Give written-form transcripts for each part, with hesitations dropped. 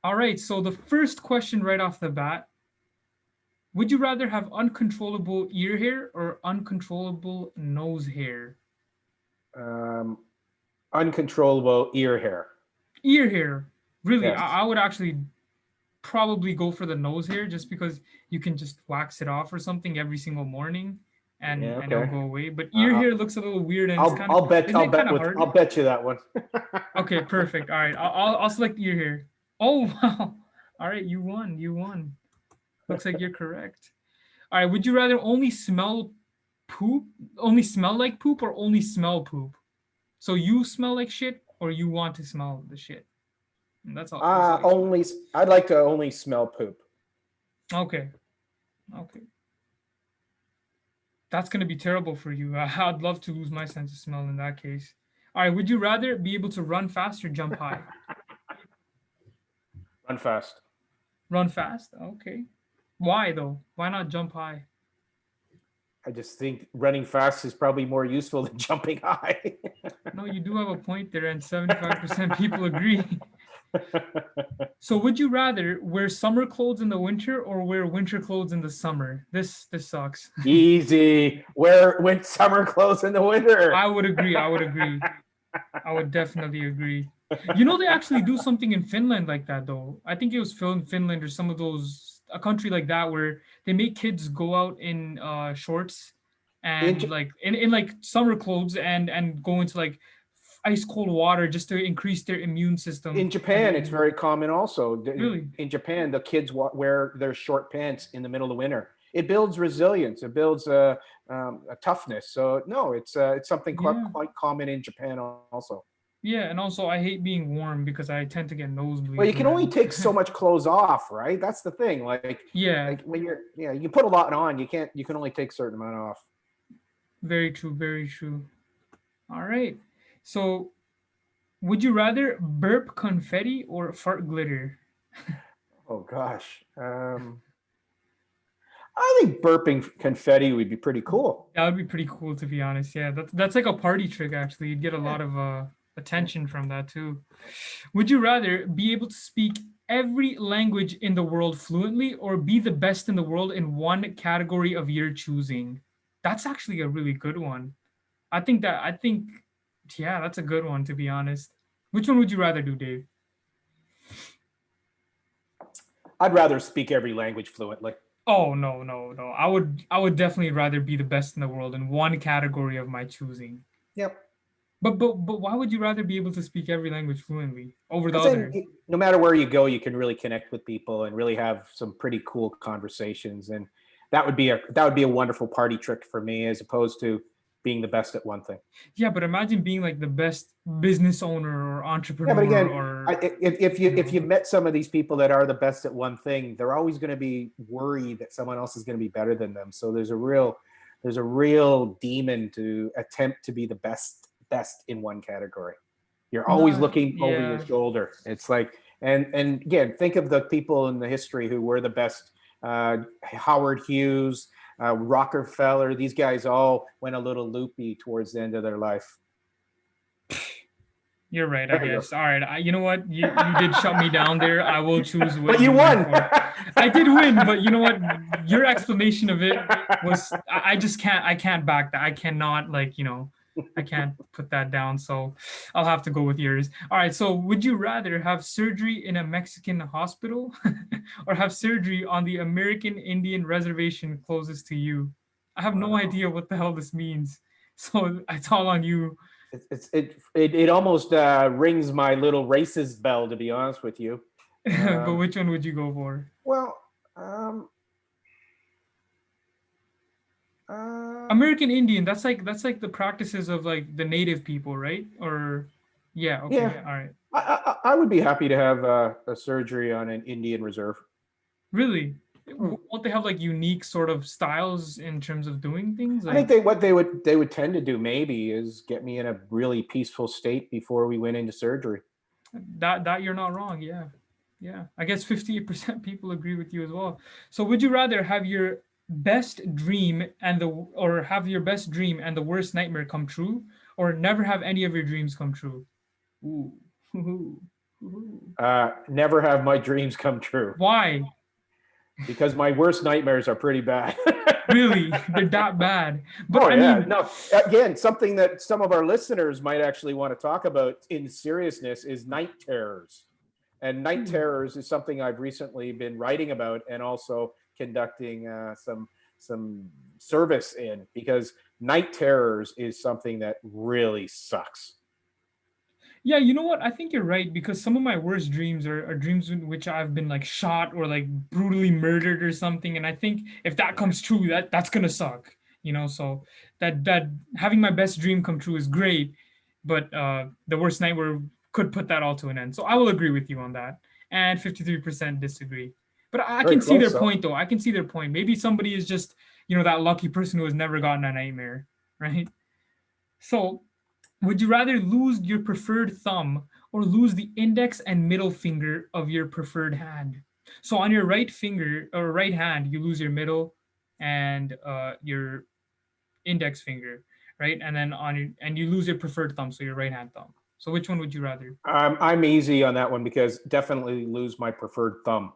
All right, so the first question right off the bat, would you rather have uncontrollable ear hair or uncontrollable nose hair? Um, Uncontrollable ear hair. Ear hair. Really, Yes. I would actually probably go for the nose hair just because you can just wax it off or something every single morning Yeah. and it'll Okay. go away. But Uh, ear uh, hair looks a little weird and it's kind of isn't it kind of hard? I'll bet you that one. Okay, perfect. All right, I'll select ear hair. Oh wow! All right, you won. You won. Looks like you're correct. All right, would you rather only smell poop, only smell like poop, or only smell poop? So you smell like shit, or you want to smell the shit? And that's all. That's all you want. Only I'd like to only smell poop. Okay. Okay. That's gonna be terrible for you. I'd love to lose my sense of smell in that case. All right. Would you rather be able to run fast or jump high? Run fast. Run fast. Okay. Why though? Why not jump high? I just think running fast is probably more useful than jumping high. No, you do have a point there, and 75% people agree. So, would you rather wear summer clothes in the winter or wear winter clothes in the summer? This sucks. Easy. Wear summer clothes in the winter. I would agree. I would agree. I would definitely agree. You know, they actually do something in Finland like that, though. I think it was filmed Finland or some of those a country like that where they make kids go out in shorts In and like in like summer clothes and go into like ice cold water just to increase their immune system. in And Japan, it's then very common also. really, In Japan, the kids wear their short pants in the middle of winter. It builds resilience. It builds a toughness. So no, it's something yeah, quite common in Japan also. yeah. And also, I hate being warm because I tend to get Well, nosebleeds you can only when. take so much clothes off, right? That's the thing. Yeah, Like when you're, yeah, you put a lot on. You can't. You can only take a certain amount off. very true, very true. All right. So, would you rather burp confetti or fart glitter? Oh gosh. I think burping confetti would be pretty cool. That would be pretty cool, to be honest. Yeah, that's like a party trick. Actually, you'd get a Yeah. lot of Yeah. attention from that too. Would you rather be able to speak every language in the world fluently, or be the best in the world in one category of your choosing? That's actually a really good one. I think, yeah, that's a good one, to be honest. Which one would you rather do, Dave? I'd rather speak every language fluently. Oh no, no, no. I would definitely rather be the best in the world in one category of my choosing. Yep. But why would you rather be able to speak every language fluently over the Because then, other? no matter where you go, you can really connect with people and really have some pretty cool conversations. And that would be a wonderful party trick for me, as opposed to being the best at one thing. Yeah, but imagine being like the best business owner or Yeah, but entrepreneur again, or if you if know. you've met some of these people that are the best at one thing, they're always going to be worried that someone else is going to be better than them. So there's a real demon to attempt to be the best in one category. You're always Nah, looking over your yeah. shoulder. It's like, and again, think of the people in the history who were the best. Howard Hughes, Rockefeller. These guys all went a little loopy towards the end of their life. You're right, I There you guess. All right. You know what? You did shut me down there. I will choose what But you you went won. for. I did win, but you know what? Your explanation of it was I just can't I can't back that. I cannot I can't put that down. So I'll have to go with yours. All right. So would you rather have surgery in a Mexican hospital or have surgery on the American Indian reservation closest to you? I have no Wow. idea what the hell this means. So it's all on you. It almost rings my little racist bell, to be honest with you. But Um, which one would you go for? well, um, uh, American Indian, that's like the practices of like the native people, right? Or yeah, okay, yeah, all right. I would be happy to have a surgery on an Indian reserve. Really? Hmm. Won't they have like unique sort of styles in terms of doing things? I think Like they would tend to do maybe is get me in a really peaceful state before we went into surgery. that you're not wrong, yeah. Yeah. I guess 58% people agree with you as well. So would you rather have your best dream and the or have your best dream and the worst nightmare come true or never have any of your dreams come true? Ooh. Ooh. Ooh. Never have my dreams come true Why? because my worst nightmares are pretty bad. Really? They're that bad. But Oh I yeah, mean, no. Again, something that some of our listeners might actually want to talk about in seriousness is night terrors. And night terrors is something I've recently been writing about and also conducting some service in, because night terrors is something that really sucks. yeah, you know what? I think you're right because some of my worst dreams are dreams in which I've been like shot or like brutally murdered or something. And I think if that comes true, that's gonna suck. So that having my best dream come true is great, but the worst nightmare could put that all to an end. So I will agree with you on that. And 53% disagree. But I Very can see their close, though. point though. I can see their point. Maybe somebody is just, that lucky person who has never gotten a nightmare, right? So would you rather lose your preferred thumb or lose the index and middle finger of your preferred hand? So on your right finger or right hand, you lose your middle and your index finger, right? And then and you lose your preferred thumb, so your right hand thumb. So which one would you rather? I'm easy on that one because definitely lose my preferred thumb.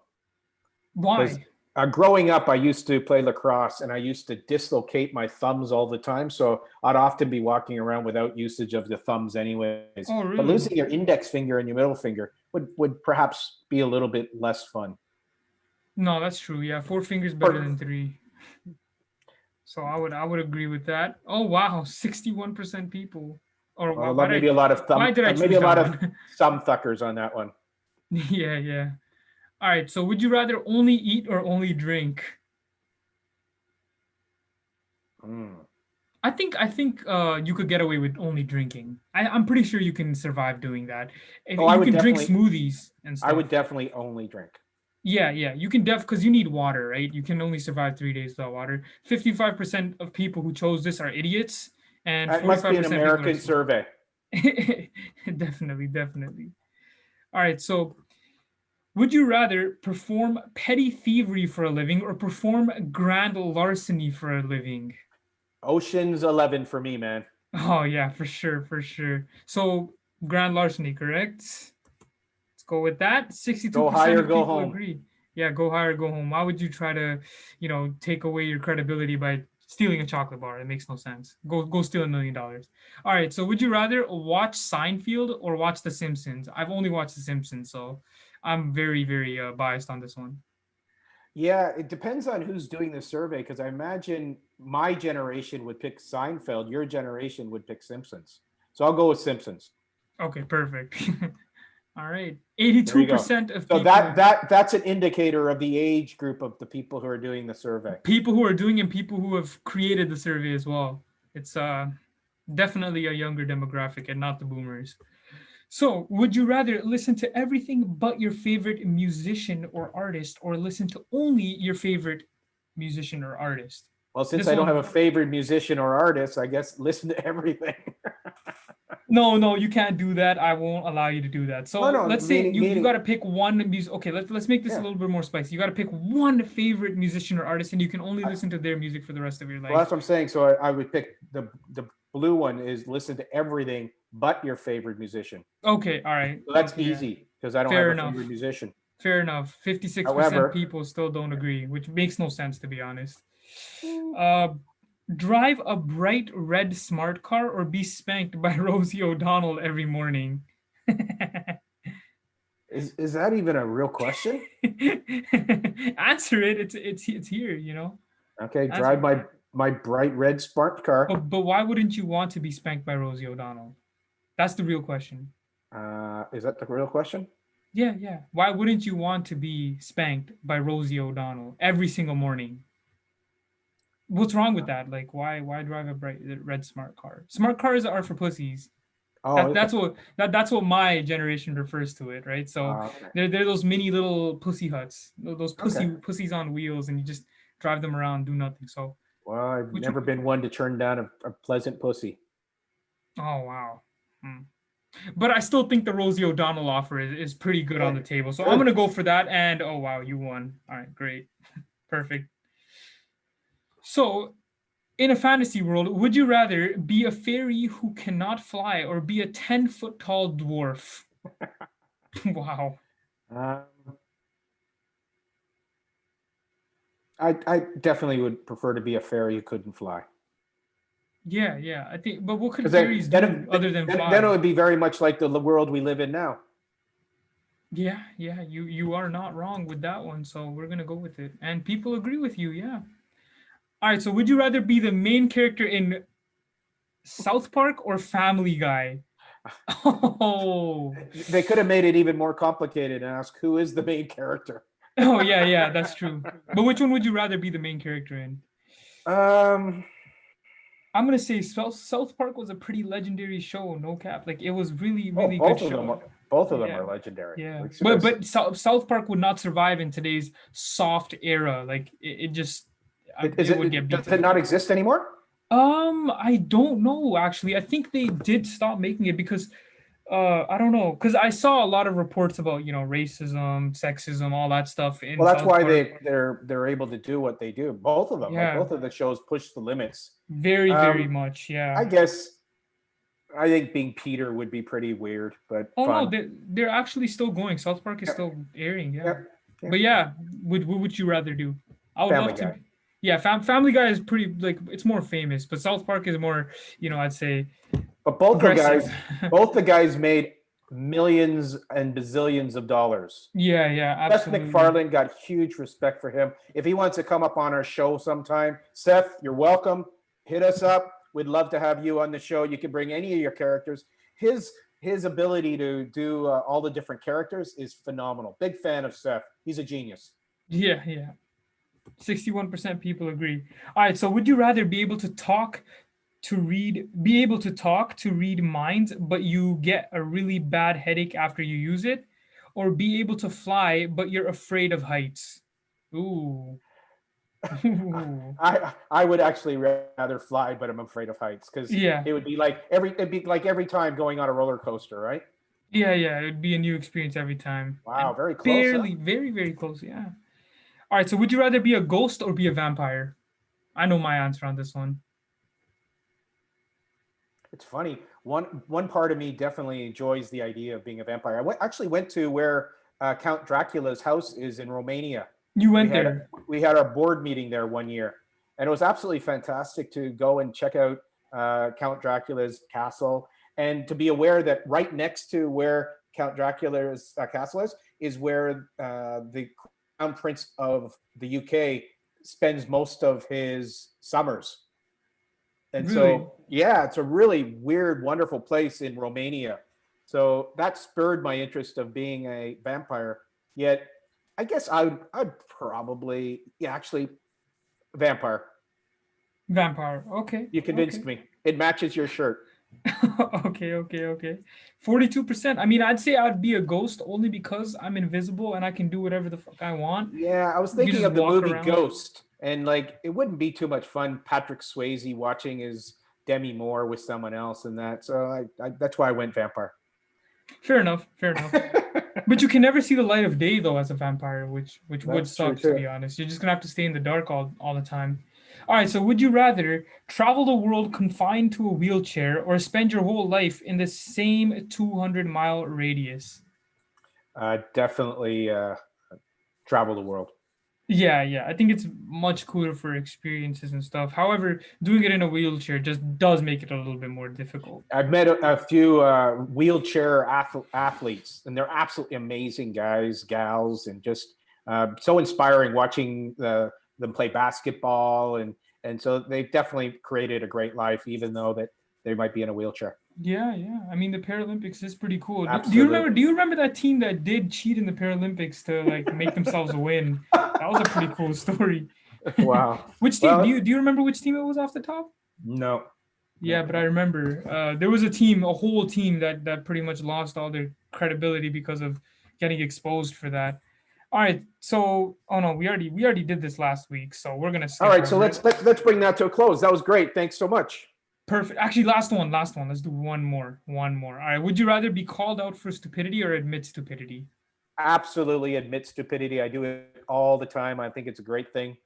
Because Why? growing up, I used to play lacrosse and I used to dislocate my thumbs all the time. So I'd often be walking around without usage of the thumbs, anyways. Oh, But really? losing your index finger and your middle finger would perhaps be a little bit less fun. No, that's true. Yeah, four fingers better Or, than three. So I would agree with that. Oh wow, 61% people. Or well, maybe a lot of why thumb, did I maybe choose a that lot of one? thumb thuckers on that one. Yeah, yeah. All right. So would you rather only eat or only drink? Mm. I think you could get away with only drinking. I'm pretty sure you can survive doing that. If Oh, I you would can drink definitely, smoothies and I would stuff. definitely only drink. Yeah, yeah. You can because you need water, right? You can only survive 3 days without water. 55% of people who chose this are idiots, and It must be an 45% people are American smart. survey. Definitely, definitely. All right. So would you rather perform petty thievery for a living or perform grand larceny for a living? Ocean's 11 for me, man. Oh yeah, for sure, for sure. So grand larceny, correct? Let's go with that. Go 62% high or of go people home. agree. Yeah, go high or go home. Why would you try to, take away your credibility by stealing a chocolate bar? It makes no sense. Go steal $1 million. All right. So would you rather watch Seinfeld or watch The Simpsons? I've only watched The Simpsons, so I'm very, very biased on this one. Yeah, it depends on who's doing the survey because I imagine my generation would pick Seinfeld, your generation would pick Simpsons. So I'll go with Simpsons. Okay, perfect. All right. There you go. 82% of So people that's an indicator of the age group of the people who are doing the survey. people who are doing and people who have created the survey as well. It's definitely a younger demographic and not the boomers. So, would you rather listen to everything but your favorite musician or artist or listen to only your favorite musician or artist? Well, since This I don't have one a favorite musician or artist, I guess listen to everything. No, no, you can't do that. I won't allow you to do that. No, So no, let's say you got meaning, to pick one music. Okay, let's make this a yeah. little bit more spicy. You got to pick one favorite musician or artist, and you can only I, listen to their music for the rest of your well, life. that's what I'm saying. So I would pick the blue one is listen to everything but your favorite musician. Okay, all right. So that's Okay, yeah. easy because I don't have Fair a enough. favorite musician. Fair enough. 56% However, people still don't agree, which makes no sense to be honest. Uh, drive a bright red smart car or be spanked by Rosie O'Donnell every morning. is that even a real question? Answer it. It's here. Okay, Answer drive it. my bright red smart car. But why wouldn't you want to be spanked by Rosie O'Donnell? That's the real question. Is that the real question? Yeah, yeah. Why wouldn't you want to be spanked by Rosie O'Donnell every single morning? What's wrong with that? Like, why drive a bright red smart car? Smart cars are for pussies. Oh, That okay. that's what my generation refers to it, right? So Okay. they're those mini little pussy huts, those Okay. pussies on wheels, and you just drive them around, do nothing. So Well, I've which never been one to turn down a pleasant pussy. oh wow. Hmm. But I still think the Rosie O'Donnell offer is pretty good on the Okay. table. So I'm Good. gonna go for that. And oh wow, you won. All right, great, perfect. So in a fantasy world, would you rather be a fairy who cannot fly or be a 10-foot tall dwarf? Wow. Um, I definitely would prefer to be a fairy who couldn't fly. Yeah, yeah. I think, but what could Because fairies do other than then it fly? would be very much like the world we live in now. Yeah, yeah. You are not wrong with that one. So we're gonna go with it, and people agree with you. Yeah. All right. So would you rather be the main character in South Park or Family Guy? Oh. They could have made it even more complicated and asked who is the main character. Oh yeah, yeah. That's true. But which one would you rather be the main character in? Um, I'm gonna say South Park was a pretty legendary show. No cap. Like it was really, oh, really good show. both of them Yeah. are legendary. Yeah, Like but South Park would not survive in today's soft era. Like it just it would get does it beaten. not exist anymore? I don't know actually. I think they did stop making it because I don't know because I saw a lot of reports about racism, sexism, all that stuff in Well, that's South why Park. they're able to do what they do. Both of them, like Yeah, both of the shows, push the limits. very very Um, much. I Yeah. guess I think being Peter would be pretty weird, but Oh no, fun. they're actually still going. South Park is Yep, still airing. Yeah. yep, yep. But yeah, what would you rather do? I would Family love to. Guy. Yeah, Family Guy is pretty like it's more famous, but South Park is more, I'd say But progressive. both the guys made millions and bazillions of dollars. Yeah, yeah, Seth absolutely. MacFarlane got huge respect for him. If he wants to come up on our show sometime, Seth, you're welcome. Hit us up. We'd love to have you on the show. You can bring any of your characters. His ability to do all the different characters is phenomenal. Big fan of Seth. He's a genius. Yeah, yeah. 61% people agree. All right, so would you rather be able to talk to read minds, but you get a really bad headache after you use it, or be able to fly, but you're afraid of heights? Ooh. Ooh. I would actually rather fly, but I'm afraid of heights because Yeah. it'd be like every time going on a roller coaster, right? Yeah, yeah, it'd be a new experience every time. Wow, And very close, huh? barely, very, very close. Yeah. All right. So, would you rather be a ghost or be a vampire? I know my answer on this one. It's funny. One part of me definitely enjoys the idea of being a vampire. Actually went to where Count Dracula's house is in Romania. You We went had there. we had our board meeting there one year, and it was absolutely fantastic to go and check out Count Dracula's castle, and to be aware that right next to where Count Dracula's castle is where the Crown Prince of the UK spends most of his summers. And Really? so, yeah, it's a really weird, wonderful place in Romania. So that spurred my interest of being a vampire. Yet, I guess I'd probably, yeah, actually, vampire. Vampire. Okay. You convinced Okay. me. It matches your shirt. Okay. Okay. Okay. 42%. I mean, I'd say I'd be a ghost only because I'm invisible and I can do whatever the fuck I want. Yeah, I was You thinking just of the walk movie around. Ghost, and like it wouldn't be too much fun. Patrick Swayze watching his Demi Moore with someone else and that. So that's why I went vampire. Fair enough. Fair enough. But you can never see the light of day though as a vampire, which would That's true suck to too. be honest. You're just gonna have to stay in the dark all the time. All right, so would you rather travel the world confined to a wheelchair or spend your whole life in the same 200-mile radius? Definitely travel the world. Yeah, yeah. I think it's much cooler for experiences and stuff. However, doing it in a wheelchair just does make it a little bit more difficult. I've met a few wheelchair athletes, and they're absolutely amazing guys, gals, and just so inspiring watching them play basketball. And so they've definitely created a great life, even though that they might be in a wheelchair. Yeah, yeah. I mean, the Paralympics is pretty cool. Do you remember? Absolutely. Do you remember that team that did cheat in the Paralympics to like make themselves win? That was a pretty cool story. Wow. Which team? Do Well, you remember which team it was off the top? no, Yeah, no. but I remember there was a whole team that pretty much lost all their credibility because of getting exposed for that. All right, so oh no, we already did this last week, so we're gonna All skip right, so over it. let's bring that to a close. That was great. Thanks so much. Perfect. Actually, last one, last one. Let's do one more, one more. All right. Would you rather be called out for stupidity or admit stupidity? Absolutely admit stupidity. I do it all the time. I think it's a great thing.